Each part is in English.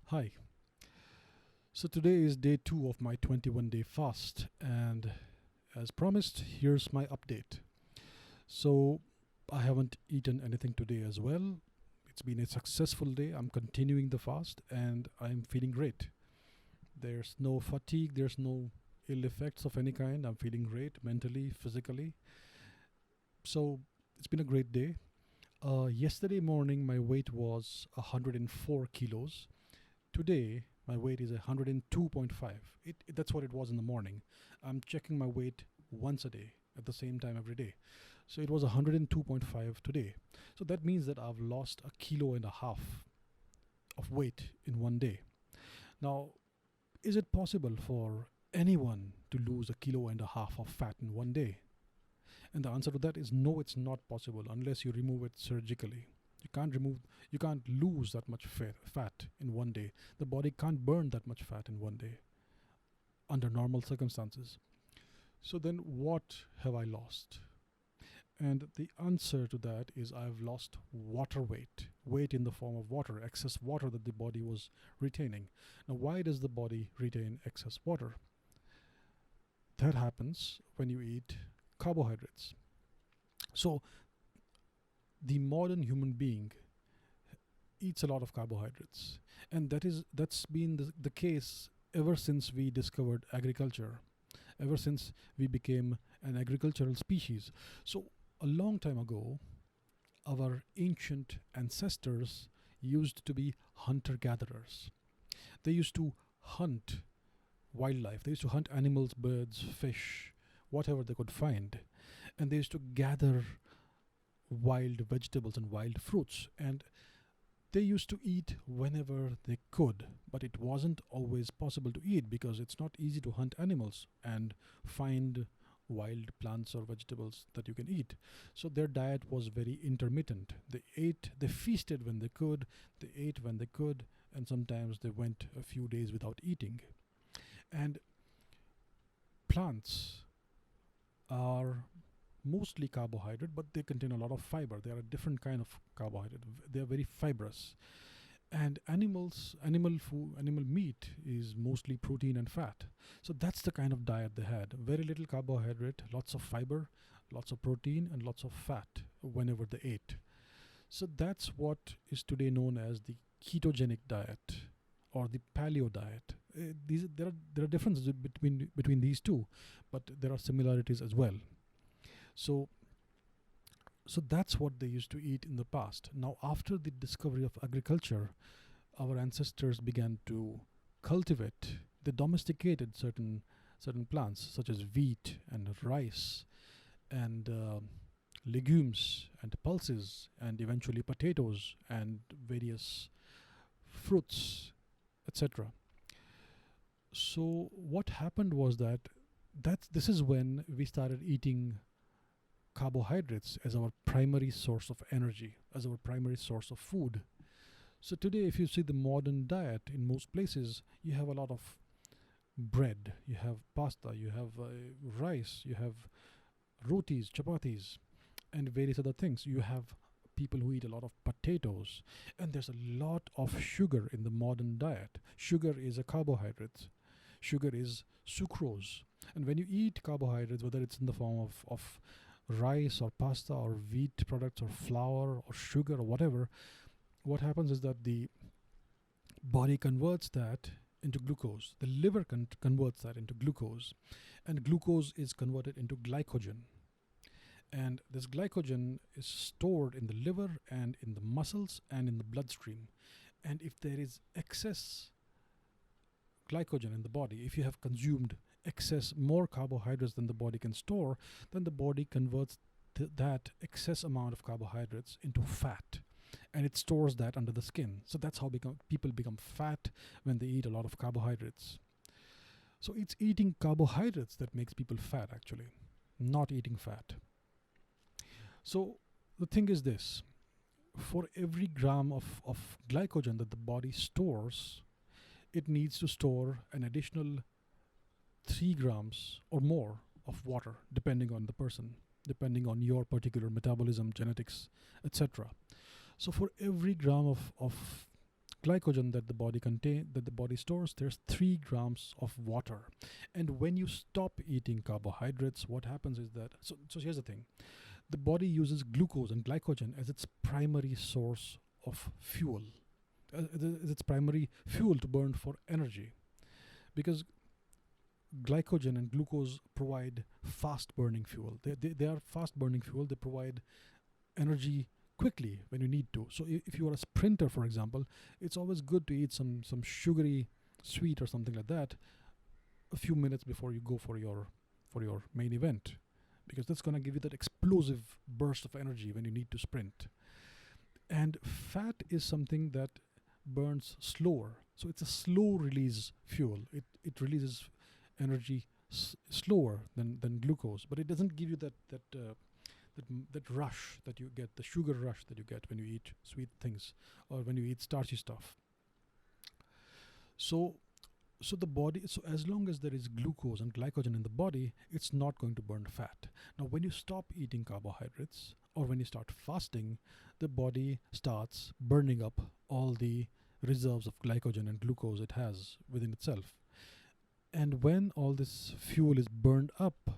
Hi. So today is day 2 of my 21-day fast, and as promised, here's my update. So I haven't eaten anything today as well. It's been a successful day. I'm continuing the fast and I'm feeling great. There's no fatigue, there's no ill effects of any kind. I'm feeling great mentally, physically. So it's been a great day. Yesterday morning, my weight was 104 kilos. Today, my weight is 102.5. That's what it was in the morning. I'm checking my weight once a day at the same time every day. So it was 102.5 today. So that means that I've lost a kilo and a half of weight in one day. Now, is it possible for anyone to lose a kilo and a half of fat in one day? And the answer to that is no, it's not possible unless you remove it surgically. You can't lose that much fat in one day. The body can't burn that much fat in one day under normal circumstances. So then what have I lost? And the answer to that is I've lost water weight in the form of water, excess water that the body was retaining. Now, why does the body retain excess water? That happens when you eat carbohydrates. So the modern human being eats a lot of carbohydrates, and that's been the case ever since we discovered agriculture, ever since we became an agricultural species. So a long time ago, our ancient ancestors used to be hunter-gatherers. They used to hunt wildlife. They used to hunt animals, birds, fish, whatever they could find, and they used to gather wild vegetables and wild fruits, and they used to eat whenever they could, but it wasn't always possible to eat because it's not easy to hunt animals and find wild plants or vegetables that you can eat. So their diet was very intermittent. They feasted when they could, they ate when they could, and sometimes they went a few days without eating. And plants are mostly carbohydrate, but they contain a lot of fiber. They are a different kind of carbohydrate. They are very fibrous. And animal meat is mostly protein and fat. So that's the kind of diet they had. Very little carbohydrate, lots of fiber, lots of protein, and lots of fat whenever they ate. So that's what is today known as the ketogenic diet or the paleo diet. There are differences between these two, but there are similarities as well. So that's what they used to eat in the past. Now, after the discovery of agriculture, our ancestors began to cultivate. They domesticated certain plants such as wheat and rice and legumes and pulses and eventually potatoes and various fruits, etc. So what happened was that this is when we started eating carbohydrates as our primary source of energy, as our primary source of food. So today, if you see the modern diet in most places, you have a lot of bread, you have pasta, you have rice, you have rotis, chapatis, and various other things. You have people who eat a lot of potatoes, and there's a lot of sugar in the modern diet. Sugar is a carbohydrate. Sugar is sucrose. And when you eat carbohydrates, whether it's in the form of rice or pasta or wheat products or flour or sugar or whatever, what happens is that the body converts that into glucose. The liver converts that into glucose, and glucose is converted into glycogen. And this glycogen is stored in the liver and in the muscles and in the bloodstream. And if there is excess glycogen in the body, if you have consumed more carbohydrates than the body can store, then the body converts that excess amount of carbohydrates into fat, and it stores that under the skin. So that's how people become fat, when they eat a lot of carbohydrates. So it's eating carbohydrates that makes people fat, actually, not eating fat. So the thing is this: for every gram of glycogen that the body stores, it needs to store an additional 3 grams or more of water, depending on the person, depending on your particular metabolism, genetics, etc. So for every gram of glycogen that the body stores, there's 3 grams of water. And when you stop eating carbohydrates, what happens is that, so here's the thing. The body uses glucose and glycogen as its primary source of fuel, as its primary fuel to burn for energy, because glycogen and glucose provide fast burning fuel. They are fast burning fuel. They provide energy quickly when you need to. So if you are a sprinter, for example, it's always good to eat some sugary sweet or something like that a few minutes before you go for your main event, because that's going to give you that explosive burst of energy when you need to sprint. And fat is something that burns slower, so it's a slow release fuel. It releases energy slower than glucose, but it doesn't give you that rush that you get, the sugar rush that you get when you eat sweet things or when you eat starchy stuff. So the body, so as long as there is glucose and glycogen in the body, it's not going to burn fat. Now when you stop eating carbohydrates or when you start fasting, the body starts burning up all the reserves of glycogen and glucose it has within itself. And when all this fuel is burned up,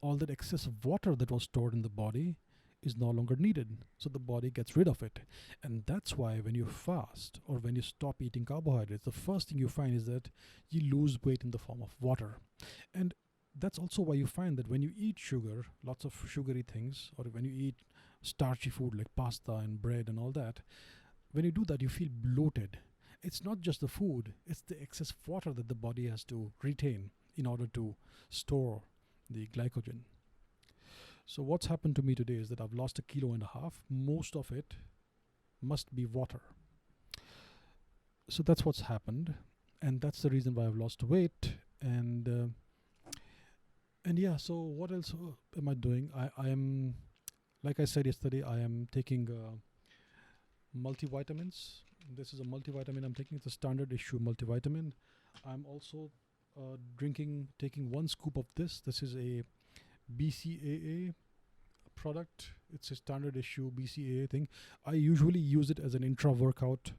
all that excess of water that was stored in the body is no longer needed. So the body gets rid of it. And that's why when you fast or when you stop eating carbohydrates, the first thing you find is that you lose weight in the form of water. And that's also why you find that when you eat sugar, lots of sugary things, or when you eat starchy food like pasta and bread and all that, when you do that, you feel bloated. It's not just the food, it's the excess of water that the body has to retain in order to store the glycogen. So what's happened to me today is that I've lost 1.5 kilos. Most of it must be water. So that's what's happened, and that's the reason why I've lost weight. And yeah, so what else am I doing? I am, like I said yesterday, I am taking multivitamins. This is a multivitamin I'm taking. It's a standard issue multivitamin. I'm also taking 1 scoop of this. This is a BCAA product. It's a standard issue BCAA thing. I usually use it as an intra-workout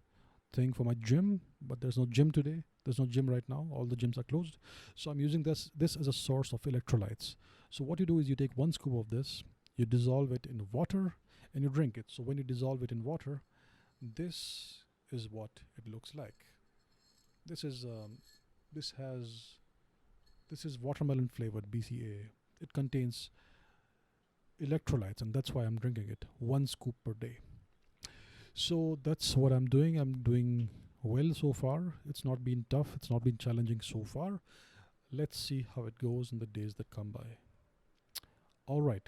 thing for my gym, but there's no gym today. There's no gym right now. All the gyms are closed. So I'm using this as a source of electrolytes. So what you do is you take 1 scoop of this, you dissolve it in water, and you drink it. So when you dissolve it in water, this is what it looks like. This is watermelon flavored BCAA. It contains electrolytes, and that's why I'm drinking it. 1 scoop per day. So that's what I'm doing. I'm doing well so far. It's not been tough. It's not been challenging so far. Let's see how it goes in the days that come by. All right.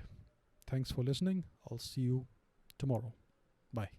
Thanks for listening. I'll see you tomorrow. Bye.